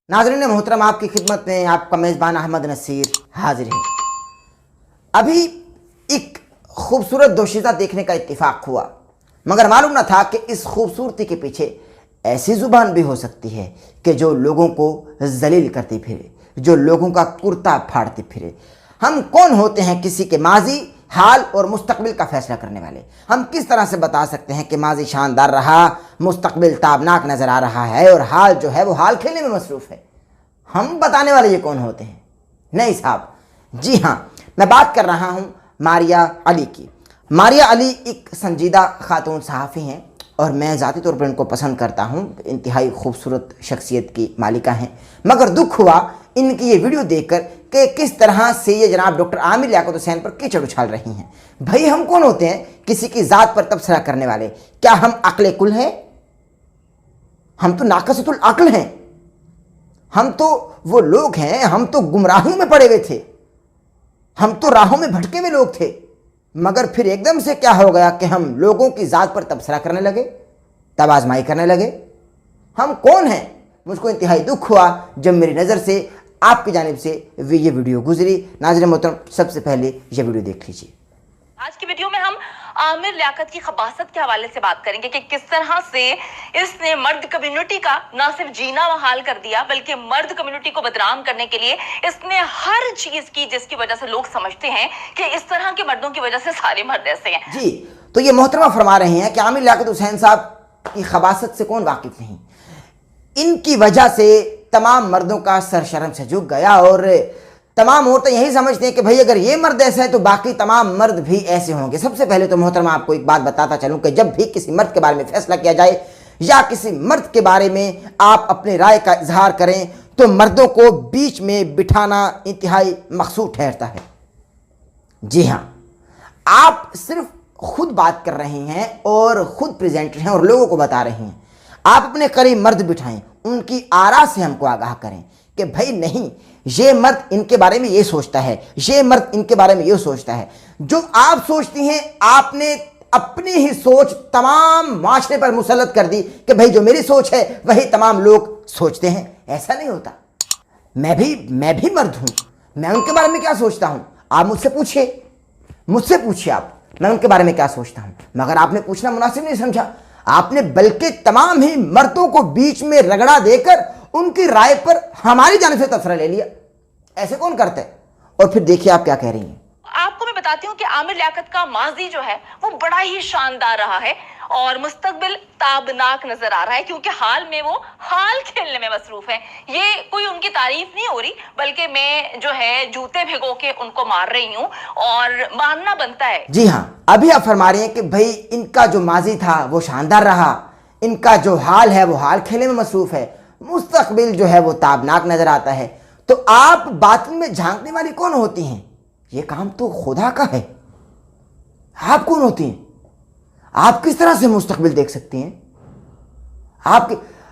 नाज़रीन मोहतरम, आपकी खिदमत में आपका मेज़बान अहमद नसीर हाजिर है। अभी एक खूबसूरत दोशीज़ा देखने का इत्तिफाक हुआ, मगर मालूम न था कि इस खूबसूरती के पीछे ऐसी ज़ुबान भी हो सकती है कि जो लोगों को जलील करती फिरे, जो लोगों का कुर्ता फाड़ती फिरे। हम कौन होते हैं किसी के माजी, हाल और मुस्तकबिल का फैसला करने वाले? हम किस तरह से बता सकते हैं कि माजी शानदार रहा, मुस्तकबिल ताबनाक नज़र आ रहा है और हाल जो है वो हाल खेलने में मसरूफ़ है? हम बताने वाले ये कौन होते हैं? नहीं साहब, जी हाँ, मैं बात कर रहा हूँ मारिया अली की। मारिया अली एक संजीदा खातून सहाफ़ी हैं और मैं ज़ाती तौर पर इनको पसंद करता हूँ। इंतहाई खूबसूरत शख्सियत की मालिका हैं, मगर दुख हुआ इनकी ये वीडियो देखकर कि किस तरह से ये जनाब डॉक्टर आमिर लियाकत हुसैन पर कीचड़ उछाल रही हैं। भाई, हम कौन होते हैं किसी की ज़ात पर तबसरा करने वाले? क्या हम अक्ल कुल हैं? हम तो नाक़िसतुल अक्ल हैं। हम तो वो लोग हैं, हम तो गुमराहियों में पड़े हुए थे, हम तो राहों में भटके हुए लोग थे, मगर फिर एकदम से क्या हो गया कि हम लोगों की ज़ात पर तबसरा करने लगे, तब आजमाई करने लगे। हम कौन हैं? मुझको इंतहाई दुख हुआ जब मेरी नज़र से आपकी जानिब से ये वीडियो गुजरी। नाज़रीन मोहतरम, सबसे पहले ये वीडियो देख लीजिए। आज की वीडियो में हम आमिर लियाकत की खबासत के हवाले से बात करेंगे कि किस तरह से इसने मर्द कम्युनिटी का ना सिर्फ जीना वहाल कर दिया, बल्कि मर्द कम्युनिटी को बदनाम करने के लिए इसने हर चीज की जिसकी वजह से लोग समझते हैं कि इस तरह के मर्दों की वजह से सारे मर्द ऐसे हैं। जी, तो ये मोहतरमा फरमा रहे हैं कि आमिर लियाकत हुसैन साहब की खबासत से कौन वाकिफ नहीं। इनकी वजह से तमाम मर्दों का सर शर्म से झुक गया और तमाम औरतें यही समझते हैं कि भाई अगर ये मर्द ऐसा है तो बाकी तमाम मर्द भी ऐसे होंगे। सबसे पहले तो मोहतरमा आपको एक बात बताता चलूं कि जब भी किसी मर्द के बारे में फैसला किया जाए या किसी मर्द के बारे में आप अपनी राय का इजहार करें तो मर्दों को बीच में बिठाना इंतहाई मकसूद ठहरता है। जी हाँ, आप सिर्फ खुद बात कर रहे हैं और खुद प्रेजेंटर हैं और लोगों को बता रहे हैं। आप अपने करीब मर्द बिठाएं, उनकी आरा से हमको आगाह करें कि भाई नहीं, ये मर्द इनके बारे में ये सोचता है, ये मर्द इनके बारे में ये सोचता है। जो आप सोचती हैं आपने अपनी ही सोच तमाम माशरे पर मुसल्लत कर दी कि भाई जो मेरी सोच है वही तमाम लोग सोचते हैं। ऐसा नहीं होता। मैं भी मर्द हूं, मैं उनके बारे में क्या सोचता हूं आप मुझसे पूछिए आप, मैं उनके बारे में क्या सोचता हूं। मगर आपने पूछना मुनासिब नहीं समझा, आपने बल्कि तमाम ही मर्दों को बीच में रगड़ा देकर उनकी राय पर हमारी जानिब से तबसरा ले लिया। ऐसे कौन करता है? और फिर देखिए आप क्या कह रही हैं। आपको मैं बताती हूँ कि आमिर लियाकत का माजी जो है वो बड़ा ही शानदार रहा है और मुस्तकबिल ताबनाक नजर आ रहा है, क्योंकि हाल में वो हाल खेलने में मसरूफ है। ये कोई उनकी तारीफ नहीं हो रही, बल्कि मैं जो है जूते भिगो के उनको मार रही हूँ और मानना बनता है। जी हाँ, अभी आप फरमा रही हैं कि भाई इनका जो माजी था वो शानदार रहा, इनका जो हाल है वो हाल खेलने में मसरूफ है, मुस्तकबिल जो है वो ताबनाक नजर आता है। तो आप बातिन में झांकने वाली कौन होती हैं? ये काम तो खुदा का है। आप कौन होती हैं? आप किस तरह से मुस्तकबिल देख सकती हैं? आप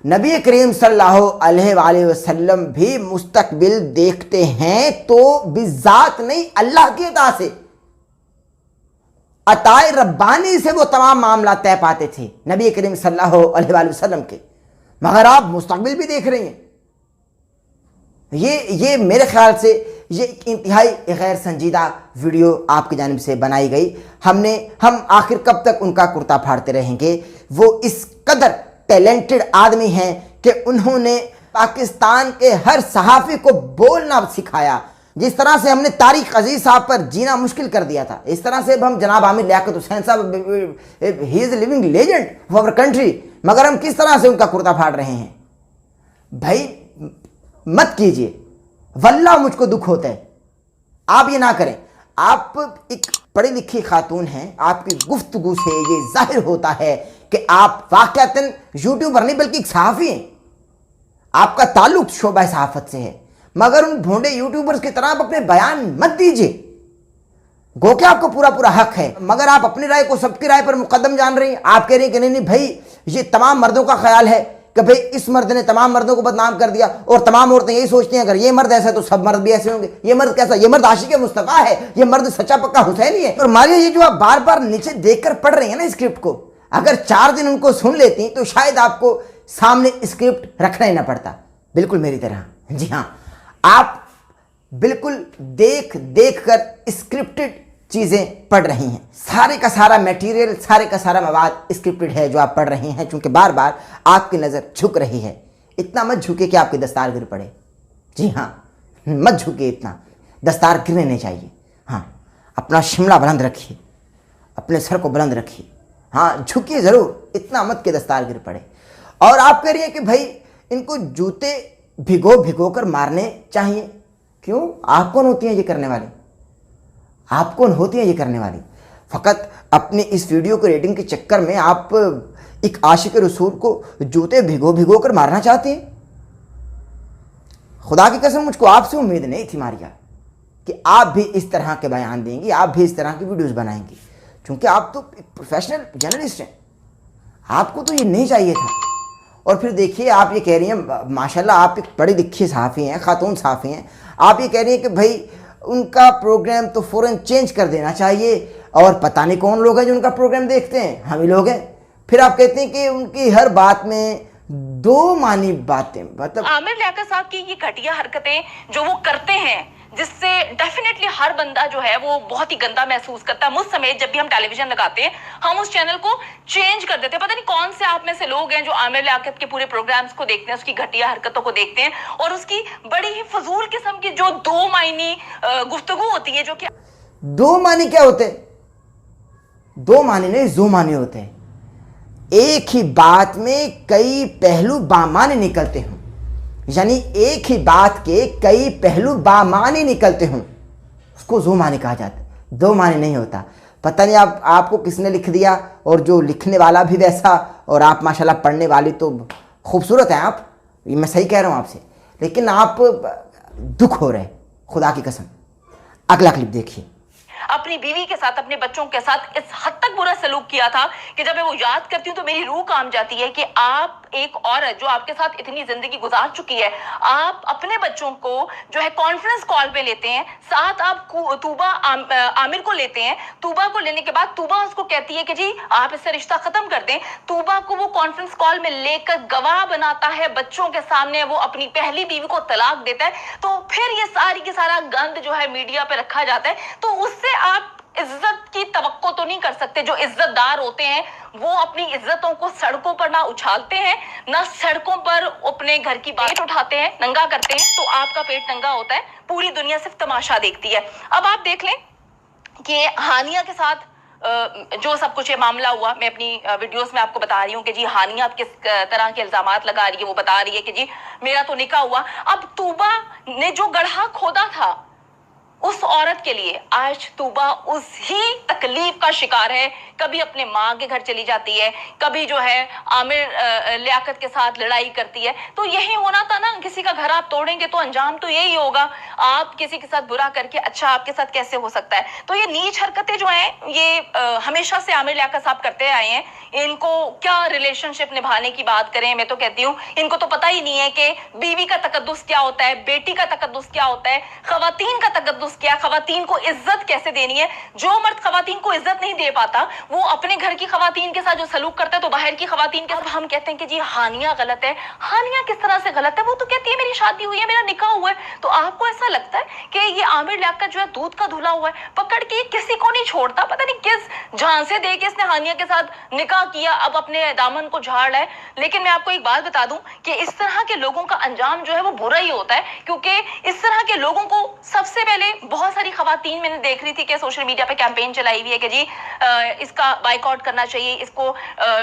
नबी करीम सल्लल्लाहु अलैहि वसल्लम भी मुस्तकबिल देखते हैं तो बिज़ात नहीं, अल्लाह की अता से, अताए रब्बानी से वो तमाम मामला तय पाते थे नबी करीम सल्लल्लाहु अलैहि वसल्लम के। मगर आप मुस्तकबिल भी देख रही हैं। ये मेरे ख्याल से ये इंतहाई गैर संजीदा वीडियो आपकी जानिब से बनाई गई। हम आखिर कब तक उनका कुर्ता फाड़ते रहेंगे? वो इस कदर टैलेंटेड आदमी हैं कि उन्होंने पाकिस्तान के हर सहाफ़ी को बोलना सिखाया। जिस तरह से हमने तारिक अजीज साहब पर जीना मुश्किल कर दिया था, इस तरह से अब हम जनाब आमिर लियाकत हुसैन साहब, he is living legend of our country, मगर हम किस तरह से उनका कुर्ता फाड़ रहे हैं। भाई मत कीजिए, वल्लाह मुझको दुख होता है। आप ये ना करें। आप एक पढ़ी लिखी खातून हैं, आपकी गुफ्तगू से ये जाहिर होता है कि आप वाक़अतन यूट्यूबर नहीं बल्कि एक सहाफ़ी हैं। आपका ताल्लुक शोबा सहाफ़त से है, मगर उन भोंडे यूट्यूबर्स की तरह आप अपने बयान मत दीजिए। गो के आपको पूरा हक है, मगर आप अपनी राय को सबकी राय पर मुकदम जान रही हैं। आप कह रही हैं कि नहीं भाई ये तमाम मर्दों का ख्याल है कि भाई इस मर्द ने तमाम मर्दों को बदनाम कर दिया और तमाम औरतें यही सोचती हैं अगर ये मर्द ऐसा है तो सब मर्द भी ऐसे होंगे। ये मर्द कैसा? ये मर्द आशिक मुस्तफा है, ये मर्द सच्चा पक्का हुसैनी है। और मारिया, ये जो आप बार बार नीचे देखकर पढ़ रही हैं ना स्क्रिप्ट को, अगर 4 दिन उनको सुन लेती तो शायद आपको सामने स्क्रिप्ट रखना ही ना पड़ता। बिल्कुल मेरी तरह। जी हाँ, आप बिल्कुल देख देख कर स्क्रिप्टेड चीज़ें पढ़ रही हैं। सारे का सारा मटेरियल, सारे का सारा मवाद स्क्रिप्टेड है जो आप पढ़ रही हैं, क्योंकि बार बार आपकी नज़र झुक रही है। इतना मत झुके कि आपकी दस्तार गिर पड़े। जी हाँ, मत झुके इतना, दस्तार गिरने नहीं चाहिए। हाँ, अपना शिमला बुलंद रखिए, अपने सर को बुलंद रखिए। हाँ, झुकिए ज़रूर, इतना मत के दस्तार गिर पड़े। और आप कह रही हैं कि भाई इनको जूते भिगो भिगो कर मारने चाहिए। क्यों? आप कौन होती हैं ये करने वाली? आप कौन होती हैं ये करने वाली? फ़कत अपने इस वीडियो के रेटिंग के चक्कर में आप एक आशिक रसूल को जूते भिगो भिगो कर मारना चाहते हैं। खुदा की कसम, मुझको आपसे उम्मीद नहीं थी मारिया कि आप भी इस तरह के बयान देंगी, आप भी इस तरह की वीडियोस बनाएंगी, क्योंकि आप तो एक प्रोफेशनल जर्नलिस्ट हैं। आपको तो ये नहीं चाहिए था। और फिर देखिए, आप ये कह रही हैं, माशाल्लाह आप एक पढ़ी लिखी सहाफ़ी हैं, खातून सहाफ़ी हैं, आप ये कह रही हैं कि भाई उनका प्रोग्राम तो फ़ौरन चेंज कर देना चाहिए, और पता नहीं कौन लोग हैं जो उनका प्रोग्राम देखते हैं, हम ही लोग हैं। फिर आप कहते हैं कि उनकी हर बात में दो मानी बातें, मतलब आमिर लियाकत साहब की ये घटिया हरकतें जो वो करते हैं, जिससे डेफिनेटली हर बंदा जो है वो बहुत ही गंदा महसूस करता है। मुझ समेत जब भी हम टेलीविजन लगाते हैं, हम उस चैनल को चेंज कर देते हैं। पता नहीं कौन से आप में से लोग हैं जो आमिर लियाकत के पूरे प्रोग्राम्स को देखते हैं, उसकी घटिया हरकतों को देखते हैं, और उसकी बड़ी ही फजूल किस्म की जो दो मायनी गुफ्तगू होती है, जो कि दो मानी क्या होते हैं? दो मानी नहीं, दो मानी होते हैं। एक ही बात में कई पहलू बामानी निकलते हों, यानी एक ही बात के कई पहलू बामानी निकलते हों, उसको दो मानी कहा जाता है। दो मानी नहीं होता। पता नहीं आपको किसने लिख दिया, और जो लिखने वाला भी वैसा, और आप माशाल्लाह पढ़ने वाली तो खूबसूरत हैं आप, ये मैं सही कह रहा हूँ आपसे, लेकिन आप दुख हो रहे, खुदा की कसम। अगला क्लिप देखिए। अपनी बीवी के साथ, अपने बच्चों के साथ इस हद तक बुरा सलूक किया था कि जब मैं वो याद करती हूँ तो मेरी रूह कांप जाती है कि आप एक औरत जो आपके साथ इतनी जिंदगी गुजार चुकी है, आप अपने बच्चों को जो है कॉन्फ्रेंस कॉल पे लेते हैं, साथ आप तूबा आमिर को लेते हैं। तूबा को लेने के बाद तूबा उसको कहती है कि जी आप इससे रिश्ता खत्म कर दें। तूबा को वो कॉन्फ्रेंस कॉल में लेकर गवाह बनाता है, बच्चों के सामने वो अपनी पहली बीवी को तलाक देता है। तो फिर ये सारी की सारा गंद जो है मीडिया पे रखा जाता है। तो उससे आप इज्जत की तवक्को तो नहीं कर सकते। जो इज्जतदार होते हैं वो अपनी इज्जतों को सड़कों पर ना उछालते हैं, ना सड़कों पर अपने घर की पेट उठाते हैं, नंगा करते हैं। तो आपका पेट नंगा होता है, पूरी दुनिया सिर्फ तमाशा देखती है। अब आप देख लें कि हानिया के साथ जो सब कुछ ये मामला हुआ, मैं अपनी वीडियोस में आपको बता रही हूँ कि जी हानिया अब किस तरह के इल्जामात लगा रही है। वो बता रही है कि जी मेरा तो निकाह हुआ। अब तूबा ने जो गड्ढा खोदा था उस औरत के लिए, आज तूबा उसी तकलीफ का शिकार है। कभी अपने माँ के घर चली जाती है, कभी जो है आमिर लियाकत के साथ लड़ाई करती है। तो यही होना था ना, किसी का घर आप तोड़ेंगे तो अंजाम तो यही होगा। आप किसी के साथ बुरा करके अच्छा आपके साथ कैसे हो सकता है? तो ये नीच हरकतें जो हैं ये हमेशा से आमिर लियाकत साहब करते आए हैं। इनको क्या रिलेशनशिप निभाने की बात करें, मैं तो कहती हूँ इनको तो पता ही नहीं है कि बीवी का तकद्दुस क्या होता है, बेटी का तकद्दुस क्या होता है, खवातीन का तकद्दुस क्या, खवातीन को इज्जत कैसे देनी है। जो मर्द खवातीन को इज्जत नहीं दे पाता, वो अपने घर की खवातीन के साथ जो सलूक करता है तो बाहर की खवातीन के साथ हम कहते हैं कि जी हानिया गलत है। हानिया किस तरह से गलत है? वो तो कहती है मेरी शादी हुई है, मेरा निकाह हुआ है। तो आपको ऐसा लगता है कि ये आमिर लियाकत जो है दूध का धुला हुआ है, पकड़ के किसी को नहीं छोड़ता। पता नहीं किस झांसे दे के इसने हानिया के साथ निकाह किया, अब अपने दामन को झाड़ है। लेकिन मैं आपको एक बात बता दूं कि इस तरह के लोगों का अंजाम जो है वो बुरा ही होता है, क्योंकि इस तरह के लोगों को सबसे पहले बहुत सारी खवातीन मैंने देख रही थी कि सोशल मीडिया पे कैंपेन चलाई हुई है कि जी इसका बाइकआउट करना चाहिए, इसको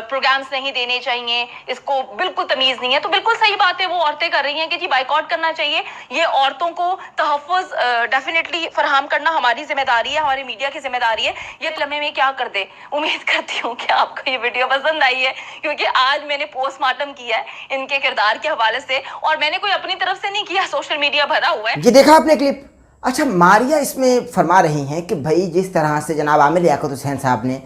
प्रोग्राम्स नहीं देने चाहिए, इसको बिल्कुल तमीज नहीं है। तो बिल्कुल सही बात है, वो औरतें कर रही हैं कि जी बाइकआउट करना चाहिए। ये औरतों को तहफ़्फ़ुज़ डेफिनेटली फराहम करना हमारी जिम्मेदारी है, हमारी मीडिया की जिम्मेदारी है। ये लम्हे में क्या कर दे। उम्मीद करती हूँ कि आपको ये वीडियो पसंद आई है, क्योंकि आज मैंने पोस्टमार्टम किया है इनके किरदार के हवाले से, और मैंने कोई अपनी तरफ से नहीं किया, सोशल मीडिया भरा हुआ है। ये देखा आपने क्लिप? अच्छा, मारिया इसमें फरमा रही हैं कि भाई जिस तरह से जनाब आमिर लियाकत हुसैन साहब ने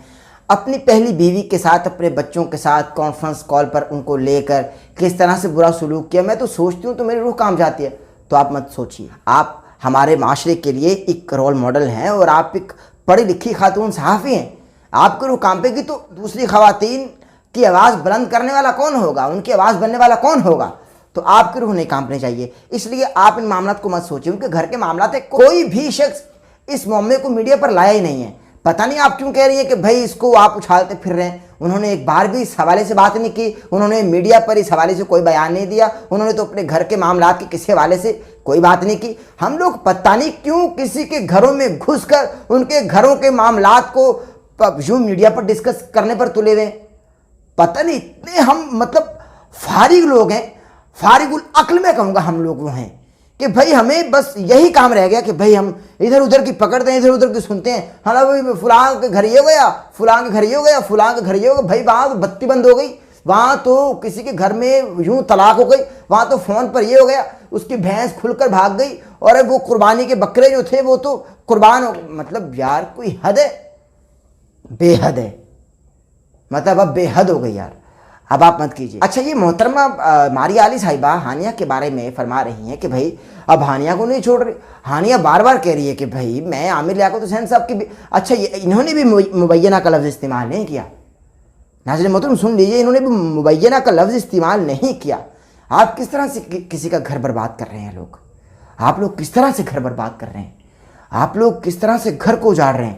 अपनी पहली बीवी के साथ, अपने बच्चों के साथ कॉन्फ्रेंस कॉल पर उनको लेकर किस तरह से बुरा सलूक किया, मैं तो सोचती हूँ तो मेरी रूह कांप जाती है। तो आप मत सोचिए, आप हमारे माशरे के लिए एक रोल मॉडल हैं, और आप एक पढ़ी लिखी खातून सहाफ़ी हैं। आपकी रूह कांपेगी तो दूसरी खवातीन की आवाज़ बुलंद करने वाला कौन होगा, उनकी आवाज़ बनने वाला कौन होगा? تو آپ کی روح نہیں کانپنے چاہیے. اس لیے آپ ان معاملات کو مت سوچیں. ان کے گھر کے معاملات ہے, کوئی بھی شخص اس معاملے کو میڈیا پر لایا ہی نہیں ہے. پتہ نہیں آپ کیوں کہہ رہی ہیں کہ بھائی اس کو آپ اچھالتے پھر رہے ہیں. انہوں نے ایک بار بھی اس حوالے سے بات نہیں کی, انہوں نے میڈیا پر اس حوالے سے کوئی بیان نہیں دیا, انہوں نے تو اپنے گھر کے معاملات کے کسی حوالے سے کوئی بات نہیں کی. ہم لوگ پتہ نہیں کیوں کسی کے گھروں میں گھس کر ان کے گھروں کے معاملات کو یوں میڈیا پر ڈسکس کرنے پر تلے ہوئے. پتہ نہیں اتنے ہم مطلب فارغ لوگ ہیں, فارغ العقل میں کہوں گا ہم لوگ وہ ہیں کہ بھائی ہمیں بس یہی کام رہ گیا کہ بھائی ہم ادھر ادھر کی پکڑتے ہیں, ادھر ادھر کی سنتے ہیں. ہاں بھائی فلاں کے گھر یہ ہو گیا, فلاں کے گھر یہ ہو گیا, فلاں کے گھر یہ ہو گیا. بھائی وہاں تو بتی بند ہو گئی, وہاں تو کسی کے گھر میں یوں طلاق ہو گئی, وہاں تو فون پر یہ ہو گیا, اس کی بھینس کھل کر بھاگ گئی, اور وہ قربانی کے بکرے جو تھے وہ تو قربان ہو. مطلب یار کوئی حد ہے, بے حد ہے, مطلب اب بے حد ہو گئی یار. اب آپ مت کیجیے. اچھا, یہ محترمہ ماریہ علی صاحبہ ہانیہ کے بارے میں فرما رہی ہیں کہ بھائی اب ہانیہ کو نہیں چھوڑ رہی. ہانیہ بار بار کہہ رہی ہے کہ بھائی میں عامر لیاقت حسین صاحب کی اچھا انہوں نے بھی مبینہ کا لفظ استعمال نہیں کیا. ناظرین محترم سن لیجیے, انہوں نے بھی مبینہ کا لفظ استعمال نہیں کیا. آپ کس طرح سے کسی کا گھر برباد کر رہے ہیں لوگ, آپ لوگ کس طرح سے گھر برباد کر رہے ہیں, آپ لوگ کس طرح سے گھر کو اجاڑ رہے ہیں.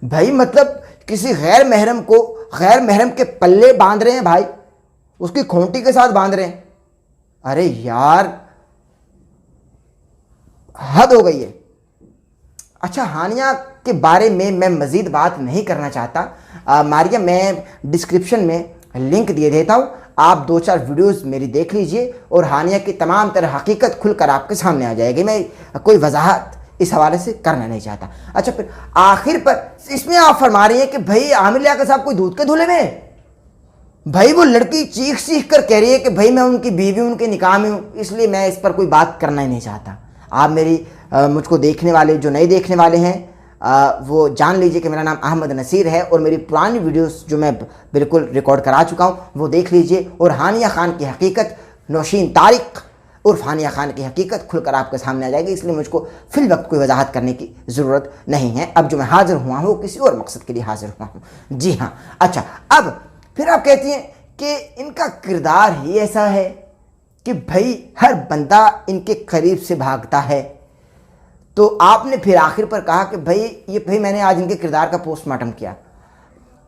بھائی مطلب کسی غیر محرم کو غیر محرم کے پلے باندھ رہے ہیں بھائی, اس کی کھونٹی کے ساتھ باندھ رہے ہیں. ارے یار حد ہو گئی ہے. اچھا, ہانیہ کے بارے میں مزید بات نہیں کرنا چاہتا. ماریہ میں ڈسکرپشن میں لنک دے دیتا ہوں, آپ 2-4 ویڈیوز میری دیکھ لیجئے اور ہانیہ کی تمام تر حقیقت کھل کر آپ کے سامنے آ جائے گی. میں کوئی وضاحت اس حوالے سے کرنا نہیں چاہتا. اچھا, پھر آخر پر اس میں آپ فرما رہی ہیں کہ بھائی عامر لیاقت صاحب کوئی دودھ کے دھلے میں. بھائی وہ لڑکی چیخ چیخ کر کہہ رہی ہے کہ بھائی میں ان کی بیوی ان کے نکاح میں ہوں, اس لیے میں اس پر کوئی بات کرنا ہی نہیں چاہتا. آپ مجھ کو دیکھنے والے جو نئے دیکھنے والے ہیں وہ جان لیجئے کہ میرا نام احمد نصیر ہے, اور میری پرانی ویڈیوز جو میں بالکل ریکارڈ کرا چکا ہوں وہ دیکھ لیجئے. اور ہانیہ خان کی حقیقت, نوشین طارق عرف ہانیہ خان کی حقیقت کھل کر آپ کے سامنے آ جائے گی. اس لیے مجھ کو فی الوقت کوئی وضاحت کرنے کی ضرورت نہیں ہے. اب جو میں حاضر ہوا ہوں وہ کسی اور مقصد کے لیے حاضر ہوا ہوں. جی ہاں. اچھا, اب پھر آپ کہتی ہیں کہ ان کا کردار ہی ایسا ہے کہ بھائی ہر بندہ ان کے قریب سے بھاگتا ہے. تو آپ نے پھر آخر پر کہا کہ بھائی میں نے آج ان کے کردار کا پوسٹ مارٹم کیا.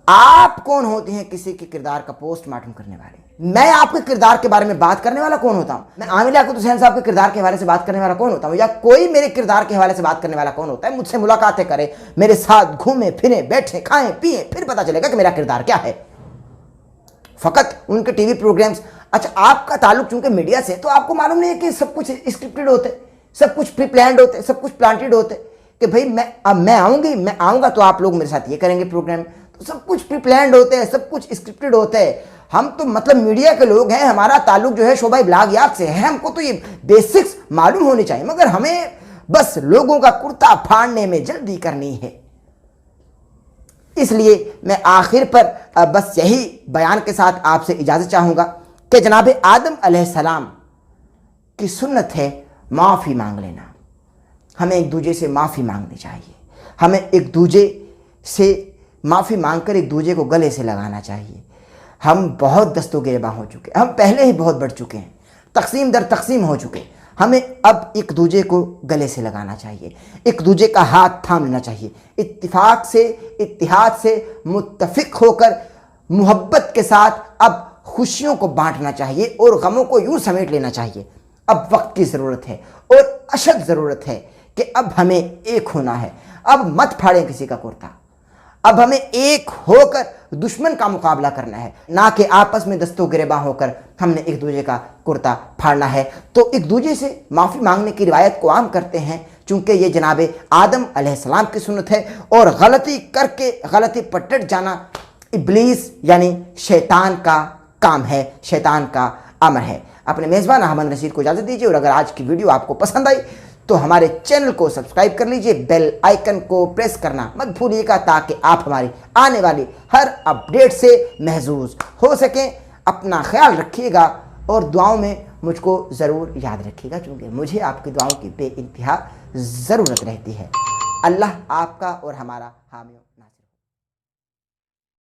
آپ کون ہوتے ہیں کسی کے کردار کا پوسٹ مارٹم کرنے والے؟ میں آپ کے کردار کے بارے میں بات کرنے والا کون ہوتا ہوں؟ میں عامر لیاقت حسین صاحب کے کردار کے حوالے سے بات کرنے والا کون ہوتا ہوں؟ یا کوئی میرے کردار کے حوالے سے بات کرنے والا کون ہوتا ہے؟ مجھ سے ملاقاتیں کرے, میرے ساتھ گھومیں پھریں, بیٹھیں, کھائیں پیئیں, پھر پتہ چلے گا کہ میرا کردار کیا ہے. فقط ان کے ٹی وی پروگرامز. اچھا, آپ کا تعلق چونکہ میڈیا سے, تو آپ کو معلوم نہیں ہے کہ سب کچھ اسکرپٹڈ ہوتے, سب کچھ پری پلانڈ ہوتے, سب کچھ پلانٹڈ ہوتے کہ بھائی میں آؤں گا تو آپ لوگ میرے ساتھ یہ کریں گے پروگرام. تو سب کچھ پری پلانڈ ہوتے ہیں, سب کچھ اسکرپٹڈ ہوتا ہے. ہم تو مطلب میڈیا کے لوگ ہیں, ہمارا تعلق جو ہے شعبہ ابلاغ یات سے ہے, ہم کو تو یہ بیسکس معلوم ہونی چاہیے, مگر ہمیں بس لوگوں کا کرتا پھاڑنے میں جلدی کرنی ہے. اس لیے میں آخر پر بس یہی بیان کے ساتھ آپ سے اجازت چاہوں گا کہ جناب آدم علیہ السلام کی سنت ہے معافی مانگ لینا. ہمیں ایک دوسرے سے معافی مانگنی چاہیے, ہمیں ایک دوسرے سے معافی مانگ کر ایک دوسرے کو گلے سے لگانا چاہیے. ہم بہت دست و گریباں ہو چکے, ہم پہلے ہی بہت بڑھ چکے ہیں, تقسیم در تقسیم ہو چکے. ہمیں اب ایک دوسرے کو گلے سے لگانا چاہیے, ایک دوسرے کا ہاتھ تھام لینا چاہیے, اتفاق سے اتحاد سے متفق ہو کر محبت کے ساتھ اب خوشیوں کو بانٹنا چاہیے اور غموں کو یوں سمیٹ لینا چاہیے. اب وقت کی ضرورت ہے اور اشد ضرورت ہے کہ اب ہمیں ایک ہونا ہے. اب مت پھاڑیں کسی کا کرتا, اب ہمیں ایک ہو کر دشمن کا مقابلہ کرنا ہے, نہ کہ آپس میں دست و گریباں ہو کر ہم نے ایک دوسرے کا کرتا پھاڑنا ہے. تو ایک دوسرے سے معافی مانگنے کی روایت کو عام کرتے ہیں, چونکہ یہ جناب آدم علیہ السلام کی سنت ہے, اور غلطی کر کے غلطی پر ڈٹ جانا ابلیس یعنی شیطان کا کام ہے, شیطان کا امر ہے. اپنے میزبان احمد نصیر کو اجازت دیجیے, اور اگر آج کی ویڈیو آپ کو پسند آئی تو ہمارے چینل کو سبسکرائب کر لیجئے, بیل آئیکن کو پریس کرنا مت بھولیے گا تاکہ آپ ہماری آنے والی ہر اپڈیٹ سے محظوظ ہو سکیں. اپنا خیال رکھیے گا اور دعاؤں میں مجھ کو ضرور یاد رکھیے گا, چونکہ مجھے آپ کی دعاؤں کی بے انتہا ضرورت رہتی ہے. اللہ آپ کا اور ہمارا حامی و ناصر.